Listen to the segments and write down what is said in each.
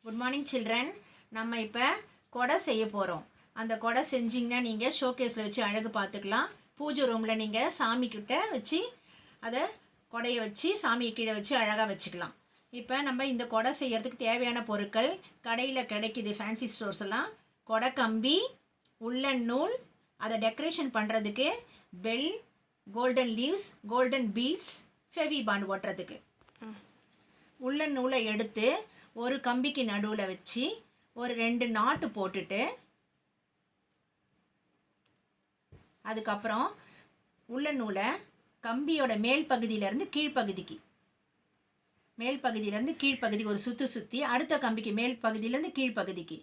Good morning children. நம்ம இப்போ கொடை செய்ய போகிறோம். அந்த கொடை செஞ்சிங்கன்னா நீங்கள் ஷோகேஸில் வச்சு அழகு பார்த்துக்கலாம். பூஜை ரூமில் நீங்கள் சாமிக்கிட்ட வச்சு அதை கொடையை வச்சு சாமியை கீழே வச்சு அழகாக வச்சுக்கலாம். இப்போ நம்ம இந்த கொடை செய்கிறதுக்கு தேவையான பொருட்கள் கடையில் கிடைக்கிது, ஃபேன்சி ஸ்டோர்ஸ் எல்லாம். கொடை கம்பி, உள்ளன் நூல், அதை டெக்கரேஷன் பண்ணுறதுக்கு bell, golden leaves, golden beads, Fevibond ஓட்டுறதுக்கு. உள்ளன் நூலை எடுத்து ஒரு கம்பிக்கு நடுவில் வச்சு ஒரு 2 நாட்டு போட்டுட்டு அதுக்கப்புறம் உள்ளன் நூலை கம்பியோட மேல் பகுதியிலேருந்து கீழ்ப்பகுதிக்கு, மேல் பகுதியிலேருந்து கீழ்ப்பகுதிக்கு ஒரு சுற்றி அடுத்த கம்பிக்கு மேல் பகுதியிலேருந்து கீழ்ப்பகுதிக்கு.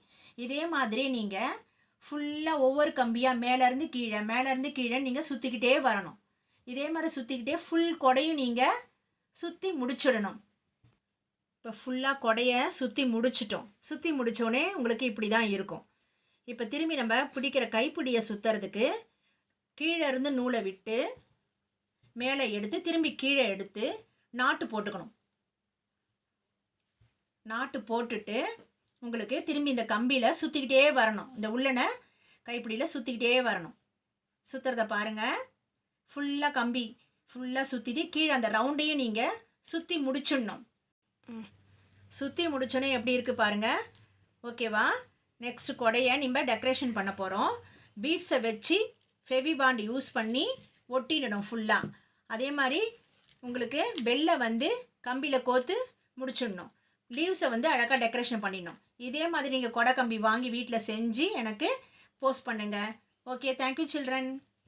இதே மாதிரி நீங்கள் ஃபுல்லாக ஒவ்வொரு கம்பியாக மேலேருந்து கீழே நீங்கள் சுற்றிக்கிட்டே வரணும். இதே மாதிரி சுற்றிக்கிட்டே ஃபுல் கொடையும் நீங்கள் சுற்றி முடிச்சிடணும். இப்போ ஃபுல்லாக கொடையை சுற்றி முடிச்சிட்டோம். சுற்றி முடித்தோடனே உங்களுக்கு இப்படி தான் இருக்கும். இப்போ திரும்பி நம்ம பிடிக்கிற கைப்பிடியை சுற்றுறதுக்கு கீழே இருந்து நூலை விட்டு மேலே எடுத்து திரும்பி கீழே எடுத்து நாட்டு போட்டுக்கணும். நாட்டு போட்டுட்டு உங்களுக்கு திரும்பி இந்த கம்பியில் சுற்றிக்கிட்டே வரணும். இந்த உள்ளனை கைப்பிடியில் சுற்றிக்கிட்டே வரணும். சுற்றுறத பாருங்கள். ஃபுல்லாக கம்பி ஃபுல்லாக சுற்றிட்டு கீழே அந்த ரவுண்டையும் நீங்கள் சுற்றி முடிச்சிடணும். சுற்றி முடிச்சோன்னே எப்படி இருக்குது பாருங்கள். ஓகேவா? நெக்ஸ்ட் கொடையை நம்ம டெக்கரேஷன் பண்ண போகிறோம். பீட்ஸை வச்சு ஃபெவி பாண்ட் யூஸ் பண்ணி ஒட்டிடணும் ஃபுல்லாக. அதே மாதிரி உங்களுக்கு பெல்லை கம்பியில் கோத்து முடிச்சிடணும். லீவ்ஸை அழகாக டெக்கரேஷன் பண்ணிடணும். இதே மாதிரி நீங்கள் கொடை கம்பி வாங்கி வீட்டில் செஞ்சு எனக்கு போஸ்ட் பண்ணுங்கள். Okay, thank you children.